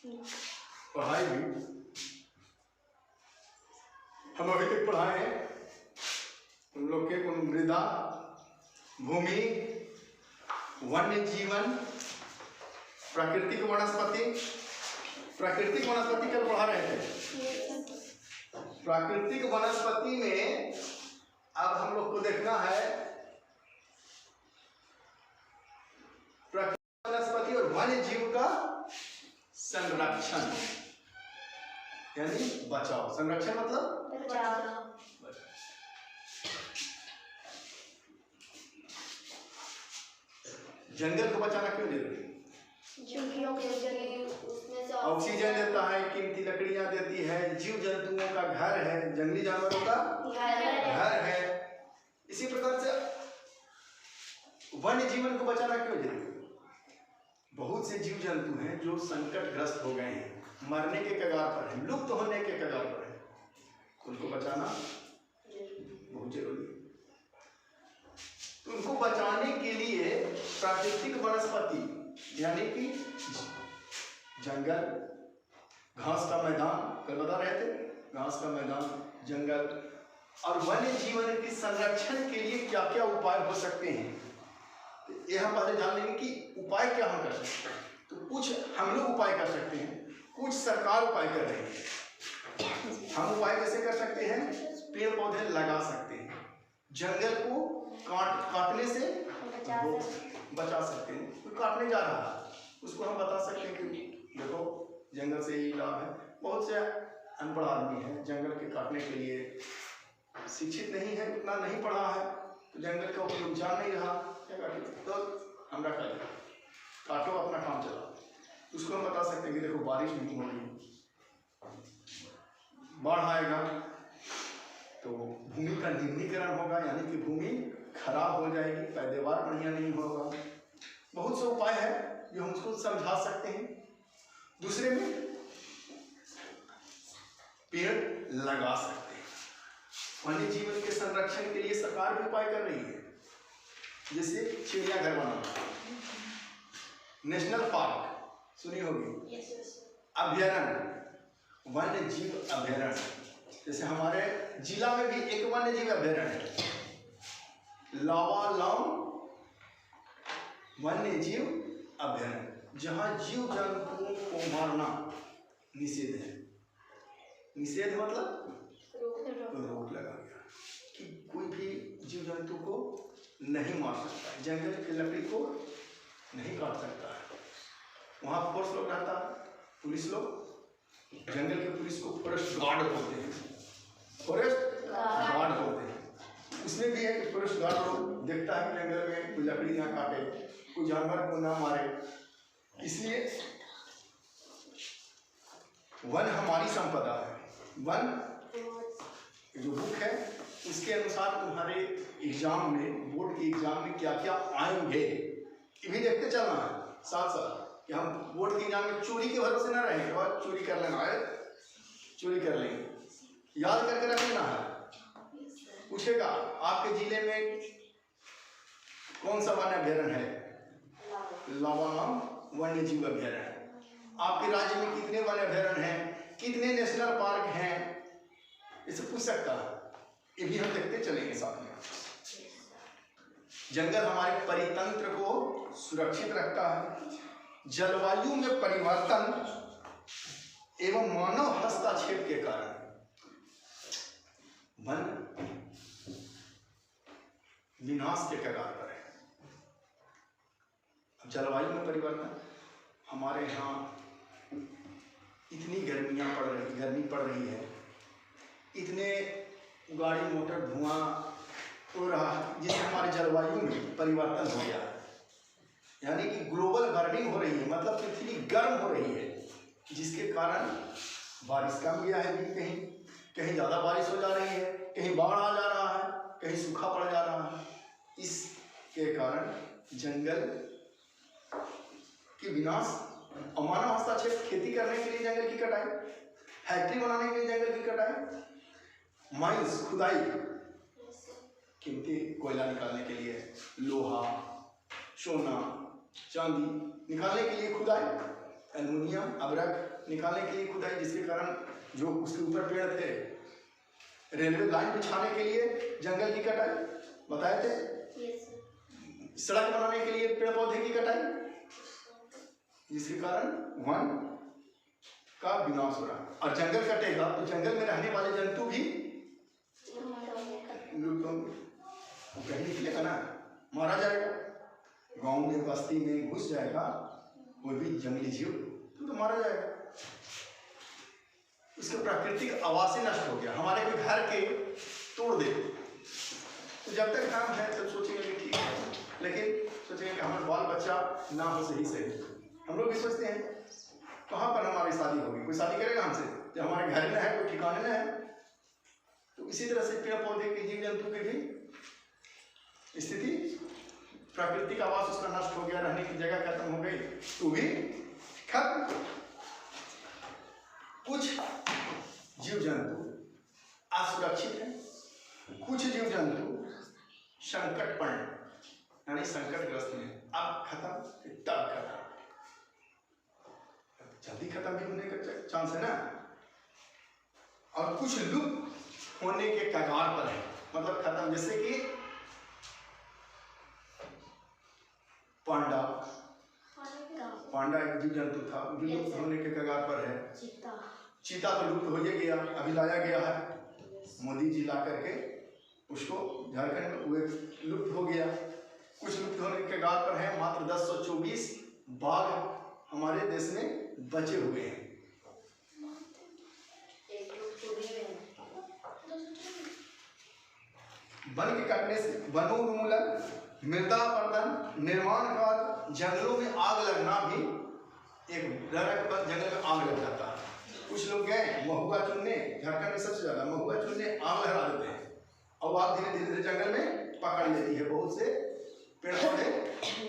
पढ़ाई भी हम अभी तक पढ़ाए हैं उन लोग के मृदा, भूमि, वन्य जीवन, प्राकृतिक वनस्पति। प्राकृतिक वनस्पति कल पढ़ा रहे थे। प्राकृतिक वनस्पति में अब हम लोग को देखना है प्राकृतिक वनस्पति और वन्य जीव का संरक्षण यानी बचाव। संरक्षण मतलब बचाव। जंगल को बचाना क्यों जरूरी है? ऑक्सीजन देता है, कीमती लकड़ियां देती है, जीव जंतुओं का घर है, जंगली जानवरों का घर है। इसी प्रकार से वन्य जीवन को बचाना क्यों जरूरी है? बहुत से जीव जंतु हैं जो संकटग्रस्त हो गए हैं, मरने के कगार पर हैं, लुप्त होने के कगार पर हैं, उनको बचाना बहुत जरूरी है। तो उनको बचाने के लिए प्राकृतिक वनस्पति यानी कि जंगल, घास का मैदान, कल बता रहे थे, घास का मैदान, जंगल और वन्य जीवन के संरक्षण के लिए क्या क्या उपाय हो सकते हैं, ये हम पहले जान लेंगे कि उपाय क्या हम कर सकते हैं। तो कुछ हम लोग उपाय कर सकते हैं, कुछ सरकार उपाय कर रही है। हम उपाय कैसे कर सकते हैं? पेड़ पौधे लगा सकते हैं, जंगल को काटने से बचा सकते हैं। कोई काटने जा रहा है उसको हम बता सकते हैं कि देखो जंगल से ही लाभ है। बहुत से अनपढ़ आदमी हैं, जंगल के काटने के लिए शिक्षित नहीं है, उतना नहीं पढ़ा है, तो जंगल का उपयोग जान नहीं रहा, क्या काटे तो हमरा कर काटो, अपना काम चलाओ। उसको हम बता सकते हैं कि देखो बारिश नहीं हो रही, बाढ़ आएगा तो भूमि का निम्नीकरण होगा, यानी कि भूमि खराब हो जाएगी, पैदावार बढ़िया नहीं होगा। बहुत से उपाय है जो हम उसको समझा सकते हैं। दूसरे में पेड़ लगा सकते हैं। वन्य जीवन के संरक्षण के लिए सरकार भी उपाय कर रही है, जैसे चिड़ियाघर बनाना, नेशनल पार्क सुनी होगी, अभ्यारण्य, वन्य जीव अभ्यारण्य। जैसे हमारे जिला में भी एक वन्य जीव अभ्यारण्य है, लावालौंग वन्य जीव अभ्यारण्य, जहाँ जीव जंतुओं को मारना निषेध है। निषेध मतलब रोक लगा गया कि कोई भी जीव जंतु को नहीं मार सकता है, जंगल की लकड़ी को नहीं काट सकता है। वहाँ फोर्स लोग रहता है, पुलिस लोग, जंगल के पुलिस को फॉरेस्ट गार्ड बोलते हैं, फॉरेस्ट गार्ड बोलते हैं। उसमें भी है कि फॉरेस्ट गार्ड लोग देखता है कि जंगल में कोई लकड़ी ना काटे, कोई जानवर को ना मारे। इसलिए वन हमारी संपदा है। वन जो बुक है उसके अनुसार तुम्हारे एग्जाम में, बोर्ड के एग्जाम में क्या क्या आएंगे ये भी देखते चलना है साथ साथ, कि हम बोर्ड के एग्जाम में चोरी के भरोसे ना रहेंगे और चोरी कर लेना है, चोरी कर लेंगे, याद करके रख लेना है। पूछेगा आपके जिले में कौन सा वन्य अभ्यारण्य है? लावालौंग वन्य जीव अभ्यारण्य। आपके राज्य में कितने वन्य अभ्यारण्य हैं, कितने नेशनल पार्क हैं, इसे पूछ सकता है। ये भी हम देखते चलेंगे साथ में। जंगल हमारे परितंत्र को सुरक्षित रखता है। जलवायु में परिवर्तन एवं मानव हस्तक्षेप के कारण वन विनाश के कगार पर है। जलवायु में परिवर्तन, हमारे यहाँ इतनी गर्मी पड़ रही है, इतने गाड़ी मोटर धुआं हो रहा है, जिससे हमारे जलवायु में परिवर्तन हो गया है। यानी कि ग्लोबल वार्मिंग हो रही है, मतलब पृथ्वी गर्म हो रही है, जिसके कारण बारिश कम गया है, कहीं कहीं ज़्यादा बारिश हो जा रही है, कहीं बाढ़ आ जा रहा है, कहीं सूखा पड़ जा रहा है। इसके कारण जंगल की विनाश, अमानव हस्तक्षेप, खेती करने के लिए जंगल की कटाई, फैक्ट्री बनाने के लिए जंगल की कटाई, माइंस खुदाई, कीमती कोयला निकालने के लिए, लोहा, सोना, चांदी निकालने के लिए खुदाई, एल्युमिनियम अब्रक निकालने के लिए खुदाई, जिसके कारण जो उसके ऊपर पेड़ थे, रेलवे लाइन बिछाने के लिए जंगल की कटाई बताए थे, सड़क बनाने के लिए पेड़ पौधे की कटाई, जिसके कारण वन का विनाश हो रहा। और जंगल कटेगा तो जंगल में रहने वाले जंतु भी कहीं निकलेगा ना, मारा जाएगा। गांव में बस्ती में घुस जाएगा कोई भी जंगली जीव तो मारा जाएगा। उसका प्राकृतिक आवास ही नष्ट हो गया। हमारे कोई घर के तोड़ दे तो जब तक काम है तब सोचेंगे कि ठीक है, लेकिन सोचेंगे कि हमारा बाल बच्चा ना हो सही से। हम लोग भी सोचते हैं कहाँ पर हमारी शादी होगी, कोई शादी करेगा हमसे जब हमारे घर में है, कोई ठिकाने में है। तो इसी तरह से पेड़ पौधे के जीव जंतु की भी स्थिति, प्राकृतिक आवास उसका नष्ट हो गया, रहने की जगह खत्म हो गई तो भी खत्म। कुछ जीव जंतु असुरक्षित हैं, कुछ जीव जंतु संकटपर्ण यानी संकटग्रस्त में, अब खत्म तब खत्म, जल्दी खत्म भी होने का चांस है ना। और कुछ लुप्त होने के कगार पर है, मतलब खत्म। जैसे कि पांडा एक जीव जंतु था, विलुप्त होने के कगार पर है। चीता तो लुप्त हो ही गया, अभी लाया गया है मोदी जी ला करके उसको झारखंड में, वो लुप्त हो गया। कुछ लुप्त होने के कगार पर है। मात्र 1024 बाघ हमारे देश में बचे हुए हैं। वन के कटने से वनोन्मूलन, मृदापर्दन, निर्माण कार्य, जंगलों में आग लगना भी एक डर है। जंगल में आग लग जाता है। कुछ लोग गए महुआ चुनने, झारखंड में सबसे ज्यादा महुआ चुनने आग लगा देते हैं और आग धीरे धीरे जंगल में पकड़ लेती है। बहुत से पेड़ पौधे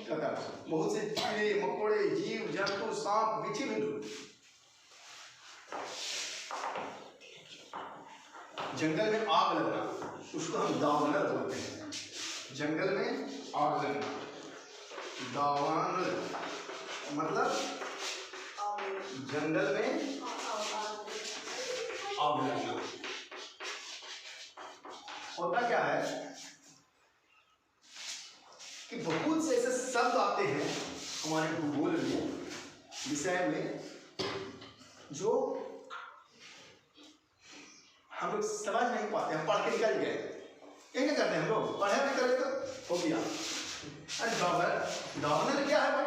खत्म, बहुत से कीड़े मकोड़े जीव जंतु सांप बिच्छू भी जंगल में आग लगना, उसको हम दावानल बोलते हैं। जंगल में आग लगना, दावानल मतलब जंगल में आग लगना। होता क्या है कि बहुत से ऐसे शब्द आते हैं हमारे भूगोल में, विषय में, जो हम लोग समझ नहीं पाते हैं। पढ़ के निकल गए, ये क्या करते हैं हम लोग, पढ़े नहीं करे तो हो गया। अरे दावानल क्या है भाई?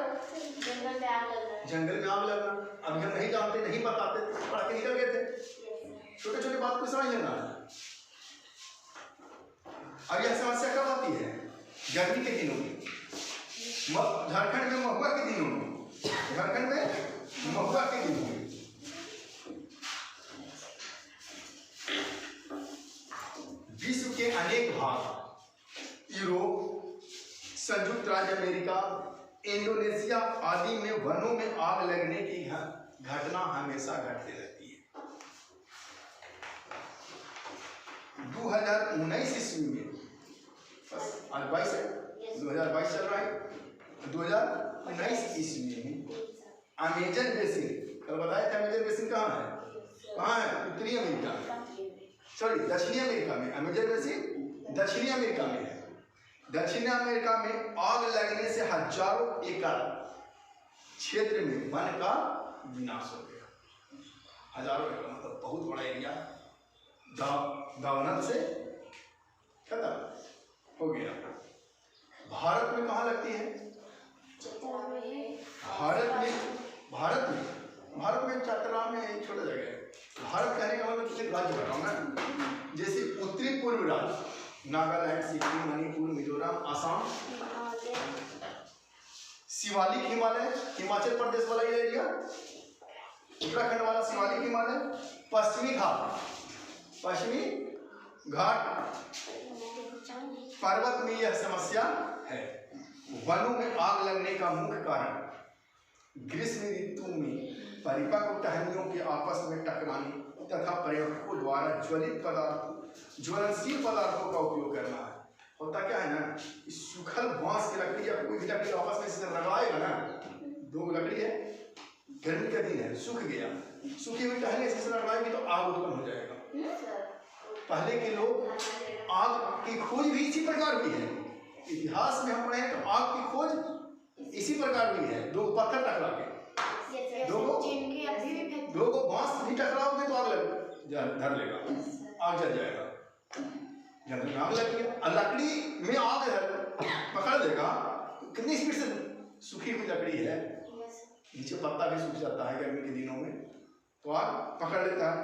जंगल में आग लगना। अभी हम नहीं जानते, नहीं बताते, पढ़ के निकल गए थे। छोटे छोटे बात को समझ लेना है। अब यह समस्या कब आती है? गर्मी के दिनों में, झारखंड में महुआ के दिनों में, झारखंड में महुआ के दिनों में। विश्व के अनेक भाग, यूरोप, संयुक्त राज्य अमेरिका, इंडोनेशिया आदि में वनों में आग लगने की घटना हमेशा घटती रहती है। 2019 ईस्वी में, बस आज 22 है, 2022 चल रहा है, 2019 ईस्वी में अमेजन बेसिन, कल बताया था अमेजन बेसिन कहाँ है? कहाँ है? उत्तरी अमेरिका में, सॉरी दक्षिणी अमेरिका में। अमेजन बेसिन दक्षिणी अमेरिका में है। दक्षिण अमेरिका में आग लगने से हजारों एकड़ क्षेत्र में वन का विनाश हो गया। हजारों एकड़ मतलब बहुत बड़ा एरिया दावानल से खत्म हो गया। भारत में कहाँ लगती है? भारत में चतरा में एक छोटा जगह है। भारत कहने का मतलब कितने राज्य बताऊँ ना, जैसे उत्तरी पूर्व राज्य नागालैंड, सिक्किम, मणिपुर, मिजोरम, असम, शिवालिक हिमालय, हिमाचल प्रदेश वाला ये एरिया, उत्तराखंड वाला शिवालिक हिमालय, पश्चिमी घाट पर्वत में यह समस्या है। वनों में आग लगने का मुख्य कारण ग्रीष्म ऋतु में परिपक्व टहनियों के आपस में टकराने तथा पर्यटकों द्वारा ज्वलनशील पदार्थों का उपयोग करना है। होता क्या है ना, सूखल बांस की लकड़ी या कोई भी लकड़ी आपस में लगाएगा ना, दो लकड़ी है, गर्मी के सूख गया, सूखी हुई टहनी से लगाएगी तो आग उत्पन्न हो जाएगा। पहले के लोग आग की खोज भी इसी प्रकार हुई है। इतिहास में हम पढ़े हैं तो आग की खोज इसी प्रकार हुई है। दो पत्थर टकरा के, दो को बांस भी टकराओगे तो आग धर लेगा, आग जल जाएगा। जंगल में आग लग गया, लकड़ी में आग पकड़ देगा, कितनी स्पीड से सूखी हुई लकड़ी है, नीचे पत्ता भी सूख जाता है गर्मी के दिनों में, तो आग पकड़ लेता है।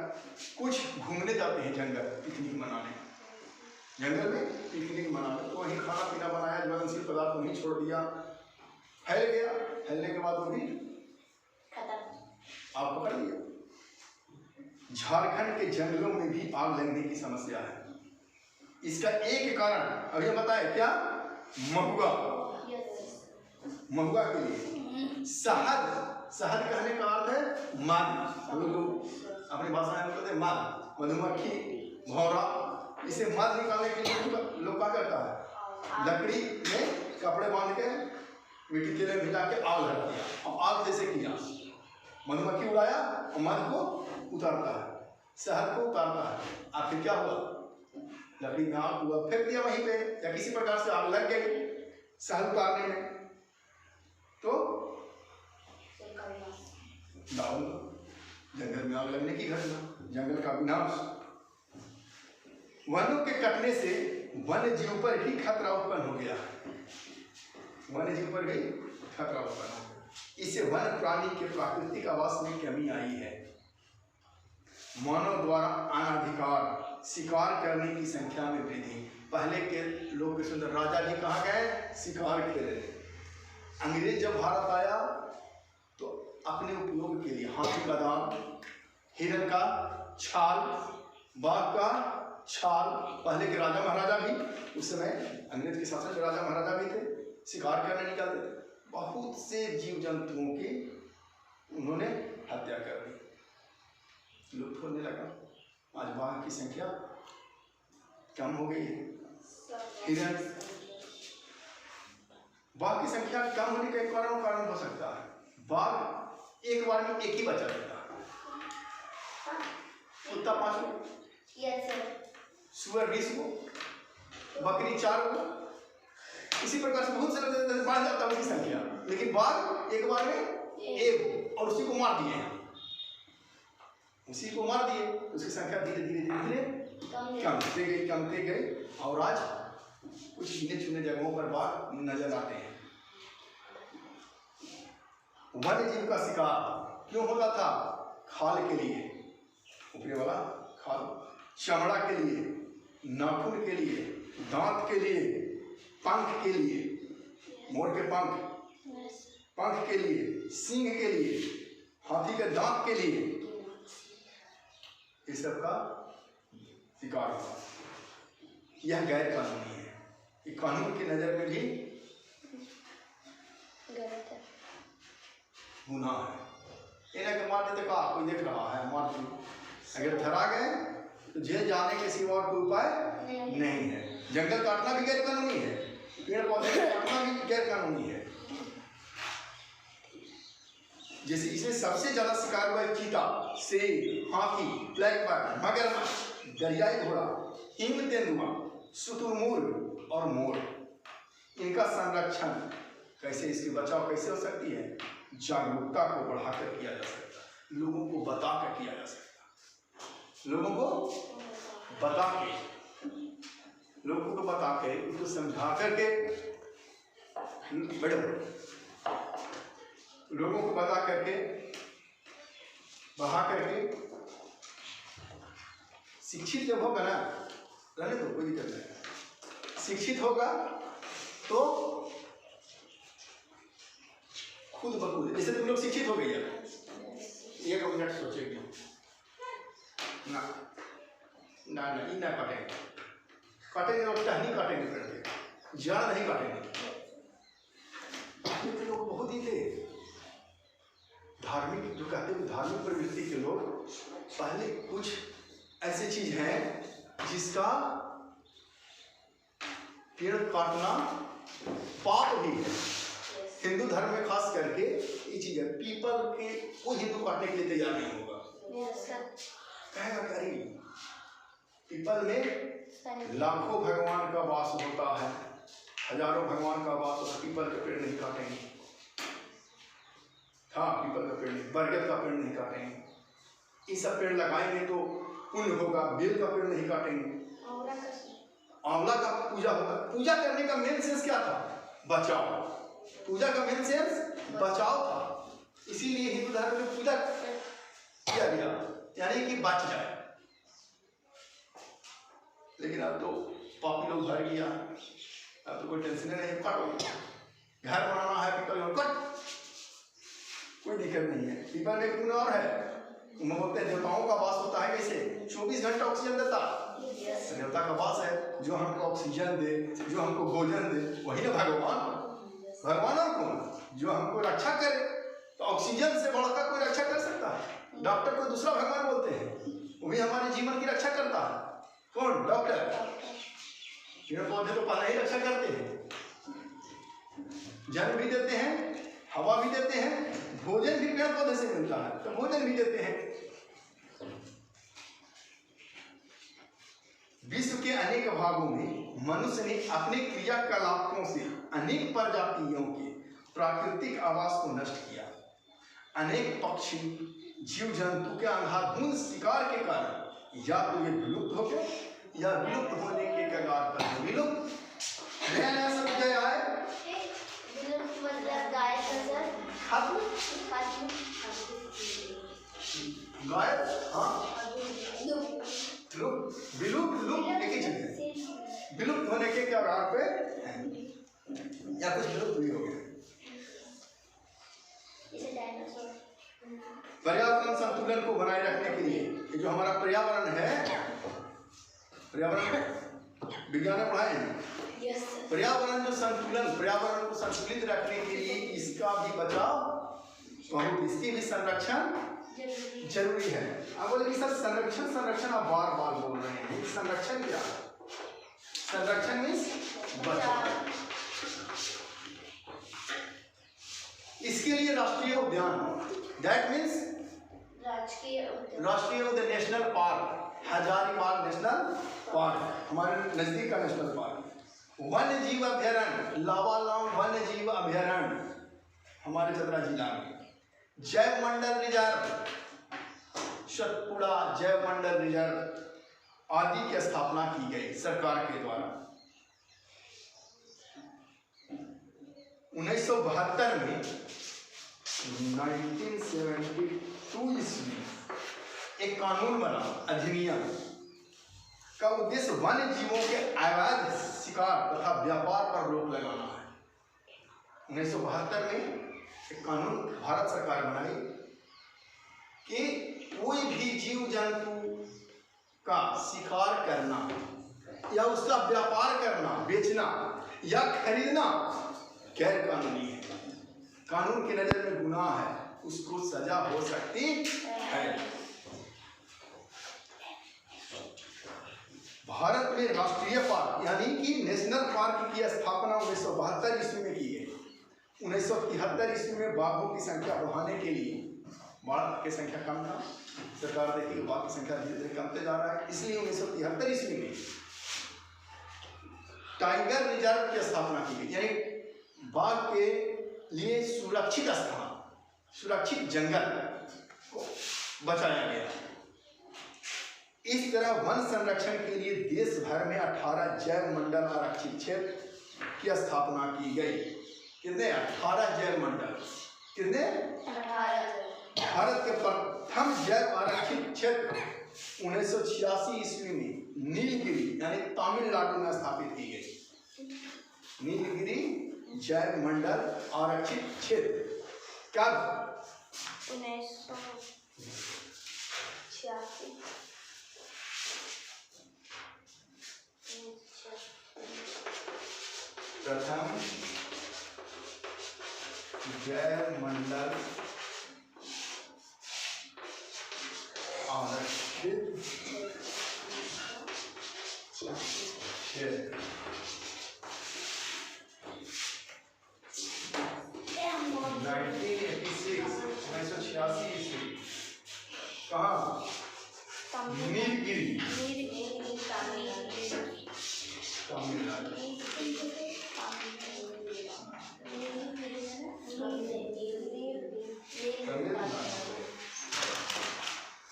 कुछ घूमने जाते हैं जंगल पिकनिक मनाने, जंगल में पिकनिक मनाने, तो वहीं खाना पीना बनाया, ज्वलनशील पदार्थ वहीं छोड़ दिया, फैल गया, फैलने के बाद वो भी आग पकड़ लिया। झारखंड के जंगलों में भी आग लगने की समस्या है। इसका एक कारण अभी बताए क्या, महुआ, महुआ के लिए शहद, शहद कहने का अर्थ है मध, हम लोग अपनी भाषा में बोलते हैं मध, मधुमक्खी, भौरा, इसे मध निकालने के लिए लोग क्या करता है, लकड़ी में कपड़े बांध के मिट्टी तेल में मिला के आग लगा दिया, और आग जैसे किया, मधुमक्खी उड़ाया और मध को उतारता है, शहद को उतारता है। आखिर क्या हुआ, लकड़ी में आग हुआ, फेंक दिया वहीं पे, या किसी प्रकार से आग लग गई शहद उतारने में, तो जंगल में आग लगने की घटना, जंगल का विनाश। वनों के कटने से वन्य जीव पर ही खतरा उत्पन्न हो गया, वन्य जीव पर भी खतरा उत्पन्न हो गया। इससे वन प्राणी के प्राकृतिक आवास में कमी आई है। मानव द्वारा अनाधिकार शिकार करने की संख्या में वृद्धि। पहले के लोग के सुंदर राजा जी कहाँ गए, शिकार खेले। अंग्रेज जब भारत आया तो अपने उपयोग के लिए हाथी का दांत, हिरण का छाल, बाघ का छाल, पहले के राजा महाराजा भी, उस समय अंग्रेज के शासन में राजा महाराजा भी थे, शिकार करने निकलते थे। बहुत से जीव जंतुओं की उन्होंने हत्या कर दी, लुप्त होने लगा। आज बाघ की संख्या कम हो गई है, हिरण, बाघ की संख्या कम होने का एक कारण हो सकता है, बाघ एक बार में एक ही बच्चा देता है, कुत्ता 5 को, सुअर 20 को, बकरी 4 को, इसी प्रकार से बहुत सारे बढ़ जाता है उसकी संख्या। लेकिन बाघ एक बार में एक, और उसी को मार दिए हैं, उसी को मार दिए, उसकी संख्या धीरे धीरे धीरे धीरे कमते गई, और आज कुछ गिने चुने जगहों पर बाघ नजर आते हैं। वन्य जीव का शिकार क्यों होता था, खाल के लिए, ऊपरी वाला खाल, चमड़ा के लिए, नाखून के लिए, दांत के लिए, पंख के लिए, मोर के पंख, पंख के लिए, सींग के लिए, हाथी के दांत के लिए, इस सब का शिकार हुआ। यह गैर कानूनी है, ये कानून की नजर में भी गुनाह है। इन्हें के मार देते, कहा कोई देख रहा है, मार दो, अगर धरा गए तो जेल जाने के सिवा और कोई उपाय नहीं है। जंगल काटना भी गैर कानूनी है, पेड़ पौधे काटना भी गैर कानूनी है। जैसे इसमें सबसे ज्यादा शिकार हुआ है चीता, शेर, हाथी, ब्लैक बैक, मगरमच्छ, दरियाई घोड़ा, हिम तेंदुआ, शुतुरमुर्ग और मोर। इनका संरक्षण कैसे, इसकी बचाव कैसे हो सकती है, जागरूकता को बढ़ाकर किया जा सकता है, लोगों को बताकर किया जा सकता है, लोगों को बता के, लोगों को बता के, उनको समझा करके, बड़े लोगों को बता करके, बढ़ा करके, शिक्षित जब होगा ना, रहने तो कोई दिक्कत नहीं, शिक्षित होगा तो खुद ब खुद, जैसे तुम लोग शिक्षित हो गई है, 1 मिनट सोचेगी ना, ना ना ये ना काटेंगे, काटेंगे और टहनी काटेंगे, करके जड़ नहीं काटेंगे। तो लोग बहुत ही थे धार्मिक, जो कहते हैं धार्मिक प्रवृत्ति के लोग, पहले कुछ ऐसी चीज है जिसका पेड़ काटना पाप भी है, हिंदू धर्म में खास करके ये चीज है, पीपल के कोई हिंदू काटने के लिए तैयार नहीं होगा, कहेगा करी पीपल में लाखों भगवान का वास होता है, हजारों भगवान का वास होता है, पीपल का पेड़ नहीं काटेंगे। हाँ, पीपल का पेड़ नहीं, बरगद का पेड़ नहीं काटेंगे, ये सब पेड़ लगाएंगे तो पुण्य होगा। बेल का पेड़ नहीं काटेंगे। आंवला का पूजा होता, पूजा करने का मेन सेंस क्या था? बचाव। पूजा का मेन सेंस बचाव था, इसीलिए हिंदू धर्म में पूजा किया गया, यानी कि बच जाए। लेकिन अब तो पापी लोग भर गया, अब तो कोई टेंशन नहीं है, कट हो गया, घर बनाना है पीपल कट, कोई दिक्कत नहीं है। पीपल में पुण्य और है, बोलते हैं देवताओं का वास होता है, कैसे 24 घंटा ऑक्सीजन देता, देवता का वास है, जो हमको ऑक्सीजन दे, जो हमको भोजन दे, वही ना भगवान। भगवान और कौन? जो हमको रक्षा करे। तो ऑक्सीजन से बढ़कर कोई रक्षा कर सकता है? डॉक्टर को दूसरा भगवान बोलते हैं, वो भी हमारे जीवन की रक्षा करता है। कौन? डॉक्टर। पेड़ पौधे तो पहले ही रक्षा करते हैं, जल भी देते हैं, हवा भी देते हैं, भोजन भी पेड़ पौधे से मिलता है, तो भोजन भी देते हैं। विश्व के अनेक भागों में मनुष्य ने अपने क्रियाकलापों से अनेक प्रजातियों के प्राकृतिक आवास को नष्ट किया। अनेक पक्षी जीव जंतु के अंधाधुंध शिकार के कारण या तो वे विलुप्त हो गए या विलुप्त होने के कगार पर है। विलुप्त नया नया शब्द जो आए, गायब, हाँ, विलुप्त लुप्त एक ही चीज है, विलुप्त होने के कगार पे या कुछ विलुप्त भी हो गया। पर्यावरण संतुलन को बनाए रखने के लिए जो हमारा पर्यावरण है, पर्यावरण विज्ञान में पढ़ाए हैं, पर्यावरण जो संतुलन, पर्यावरण को संतुलित रखने के लिए इसका भी बचाव बहुत, इसकी भी संरक्षण जरूरी है। अब बोले कि सर संरक्षण संरक्षण आप बार बार बोल रहे हैं, संरक्षण क्या? संरक्षण मीन्स बचाव। इसके लिए राष्ट्रीय उद्यान, दैट मीन्स राष्ट्रीय उद्यान, national park, Hazaribagh national park हमारे नजदीक का नेशनल पार्क। वन्य जीव अभ्यारण्य, लावालौंग वन्य जीव अभ्यारण्य हमारे चतरा जिला में। जैव मंडल रिजर्व, सतपुड़ा जैव मंडल रिजर्व आदि की स्थापना की गई सरकार के द्वारा। 1972 में 1972 ईस्वी एक कानून बना, अधिनियम का उद्देश्य वन्य जीवों के अवैध शिकार तथा व्यापार पर रोक लगाना है। 1972 में एक कानून भारत सरकार बनाई कि कोई भी जीव जंतु का शिकार करना या उसका व्यापार करना, बेचना या खरीदना गैर कानूनी है, कानून की नजर में गुनाह है, उसको सजा हो सकती है। भारत में राष्ट्रीय पार्क यानी कि नेशनल पार्क की स्थापना 1972 ईस्वी में की गई। 1973 ईस्वी में बाघों की संख्या बढ़ाने के लिए, बाघ की संख्या कम था, सरकार देखी बाघ की संख्या धीरे धीरे कमते जा रहा है, इसलिए 1973 ईस्वी में टाइगर रिजर्व की स्थापना की गई, यानी बाघ के लिए सुरक्षित स्थान, सुरक्षित जंगल को बचाया गया। इस तरह वन संरक्षण के लिए देश भर में 18 जैव मंडल आरक्षित क्षेत्र की स्थापना की गई। कितने? 18 जैव मंडल। कितने? 18। भारत के प्रथम जैव आरक्षित क्षेत्र 1986 ईस्वी में नीलगिरी यानी तमिलनाडु में स्थापित की गई। नीलगिरी जैव मंडल आरक्षित क्षेत्र कब? 1986। प्रथम जैव मंडल आरक्षित क्षेत्र तीसरी कहाँ? नीलगिरी तमिलनाडु।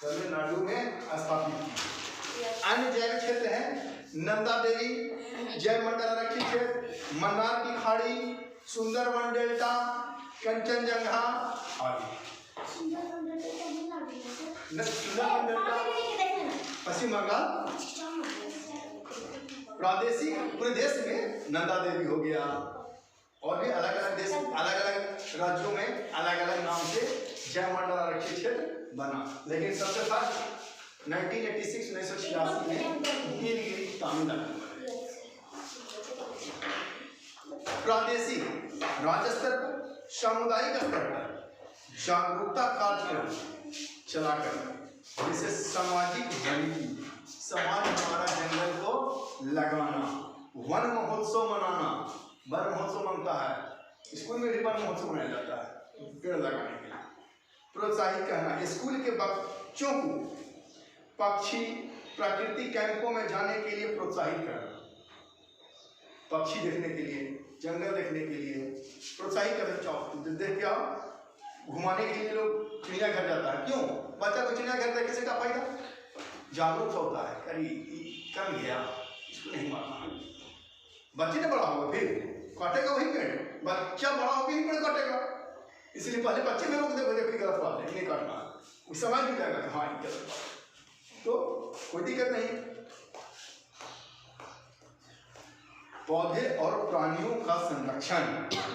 तमिलनाडु में स्थापित की। अन्य जैव क्षेत्र हैं नंदा देवी जैव मंडल आरक्षित क्षेत्र, मन्नार की खाड़ी, सुंदरवन डेल्टा, कंचनजंगा आदि। सुंदरवन डेल्टा पश्चिम बंगाल प्रादेशिक पूरे देश में नंदा देवी हो गया, और भी अलग अलग देश अलग अलग राज्यों में अलग अलग नाम से जैव मंडल आरक्षित क्षेत्र बना। लेकिन सबसे फर्स्ट 1986 में नीलगिरी तमिलनाडु। प्रादेशिक राज्य स्तर पर, सामुदायिक स्तर पर जागरूकता कार्यक्रम चलाकर, जैसे सामाजिक वनिकी, समाज हमारा जंगल को लगाना, वन महोत्सव मनाना। वन महोत्सव मनता है, स्कूल में भी वन महोत्सव मनाया जाता है पेड़ लगाने के लिए। प्रोत्साहित करना, स्कूल के बच्चों को पक्षी प्राकृतिक कैंपों में जाने के लिए प्रोत्साहित करना, पक्षी देखने के लिए, जंगल देखने के लिए प्रोत्साहित करना। देख के आओ, घुमाने के लिए लोग चिड़ियाघर जाता है। क्यों? बच्चा को चिड़ियाघर देखने से क्या फायदा? जागरूक होता है, अरे कम गया, इसको नहीं मारना। बच्चे ने बड़ा होगा फिर काटेगा वही पेड़, बच्चा बड़ा होकर ही पेड़ काटेगा। इसलिए पहले बच्चे में रोक दे, कोई गलत बात है, नहीं काटना। उस समझ भी जाएगा कि हाँ गलत बात, तो कोई दिक्कत नहीं। पौधे और प्राणियों का संरक्षण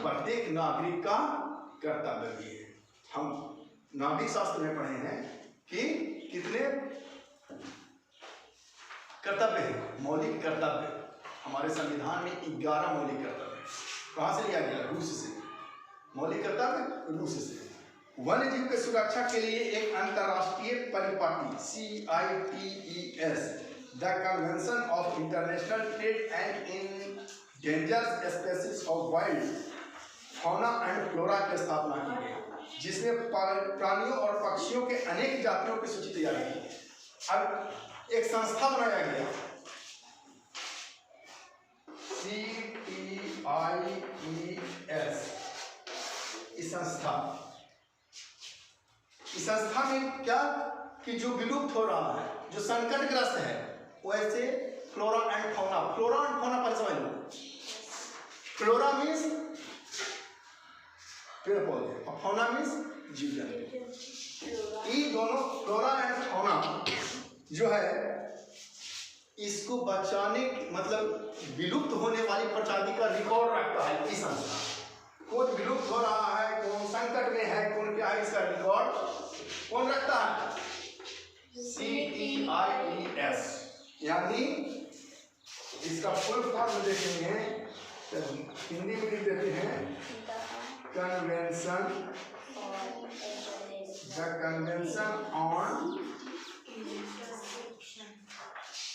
प्रत्येक नागरिक का कर्तव्य भी है। हम नागरिक शास्त्र में पढ़े हैं कि कितने कर्तव्य हैं, मौलिक कर्तव्य। हमारे संविधान में 11 मौलिक कर्तव्य। कहाँ से लिया गया? रूस से। मौलिक कर्तव्य रूस से। वन्य जीव की सुरक्षा के लिए एक अंतर्राष्ट्रीय परिपाटी CITES, the convention of international trade and endangered species of wild fauna and flora की स्थापना की गई, जिसमें प्राणियों और पक्षियों के अनेक जातियों की सूची तैयार की। अब एक संस्था बनाया गया CTIES। इस संस्था में क्या कि जो विलुप्त हो रहा है, जो संकटग्रस्त है, वैसे flora and fauna. Flora and fauna पर समझ लो। फ्लोरा मीन्स पेड़ पौधे और फौना मीन्स जीव जंतु। ये दोनों फ्लोरा एंड फौना जो है, इसको बचाने मतलब विलुप्त होने वाली प्रजाति का रिकॉर्ड रखता है इस संस्था। कौन विलुप्त हो रहा है, कौन संकट में है, कौन क्या है, इसका रिकॉर्ड कौन रखता है? CTIES। यानी इसका फुल फॉर्म देखेंगे तो हिंदी में लिख देते हैं convention, the convention on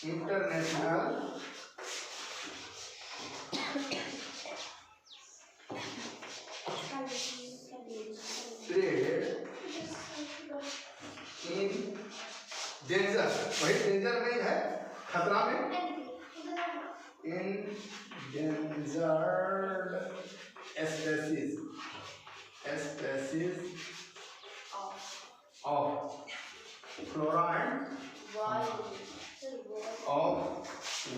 international trade in danger, वही डेंजर में है, खतरा में, endangered species of flora and of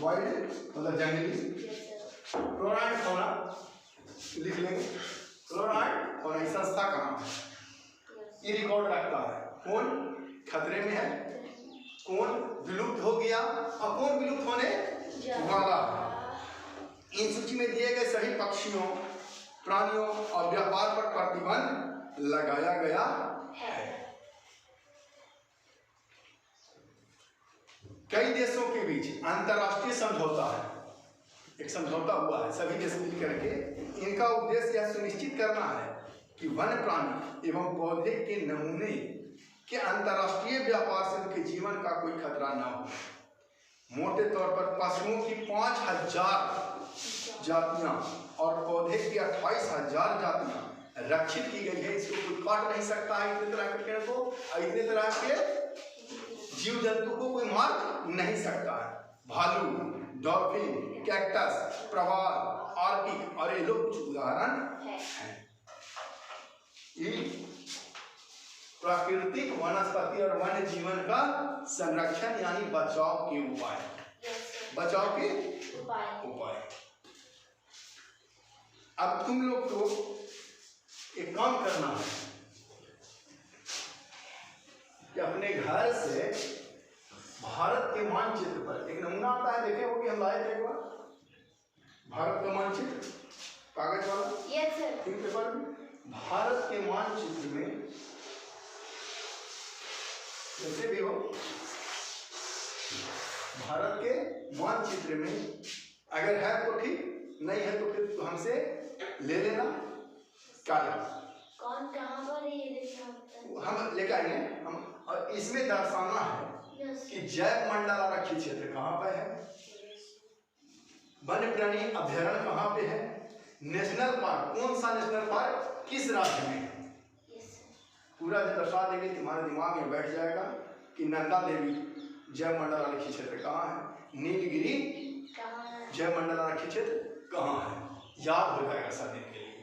wild मतलब जंगली, फ्लोरा एंड फौना लिख लेंगे। फ्लोरा एंड फौना इस संस्था का नाम है। ये रिकॉर्ड रखता है कौन खतरे में है, कौन विलुप्त हो गया और कौन विलुप्त होने वाला। इन सूची में दिए गए सभी पक्षियों, प्राणियों और व्यापार पर प्रतिबंध लगाया गया है। कई देशों के बीच अंतर्राष्ट्रीय समझौता है, एक समझौता हुआ है सभी देश मिल करके। इनका उद्देश्य यह सुनिश्चित करना है कि वन्य प्राणी एवं पौधे के नमूने के अंतर्राष्ट्रीय व्यापार से उनके जीवन का कोई खतरा न हो। मोटे तौर पर पशुओं की 5000 जातियां और पौधे की 28,000 जातियां रक्षित की गई है, इसको कोई काट नहीं सकता है। इतने तरह के पेड़ को और इतने तरह के जीव जंतु को कोई मार नहीं सकता है। भालू, डॉल्फिन, कैक्टस, प्रवाल, आर्किक और ये लोग कुछ उदाहरण हैं। ये प्राकृतिक वनस्पति और वन्य जीवन का संरक्षण यानी बचाव के उपाय, बचाव के उपाय। अब तुम लोग को एक काम करना है कि अपने घर से भारत के मानचित्र पर एक नमूना आता है, देखे हो कि हम लाए थे एक बार भारत का मानचित्र कागज वाला, तीन पेपर में। भारत के मानचित्र में जैसे भी हो, भारत के मानचित्र में अगर है तो ठीक, नहीं है तो फिर तो हमसे ले लेना। कौन कहाँ पर ये हम लेकर आएंगे हम, और इसमें दर्शाना है कि जैव मंडल आरक्षित क्षेत्र कहाँ पे है, वन्य प्राणी अभ्यारण्य कहाँ पे है, नेशनल पार्क कौन सा नेशनल पार्क किस राज्य में है, पूरा दर्शा देंगे। तुम्हारे दिमाग में बैठ जाएगा कि नंदा देवी जैव मंडल आरक्षित क्षेत्र कहाँ है, नीलगिरी जैव मंडल आरक्षित क्षेत्र कहाँ है, याद हो जाएगा सब दिन के लिए।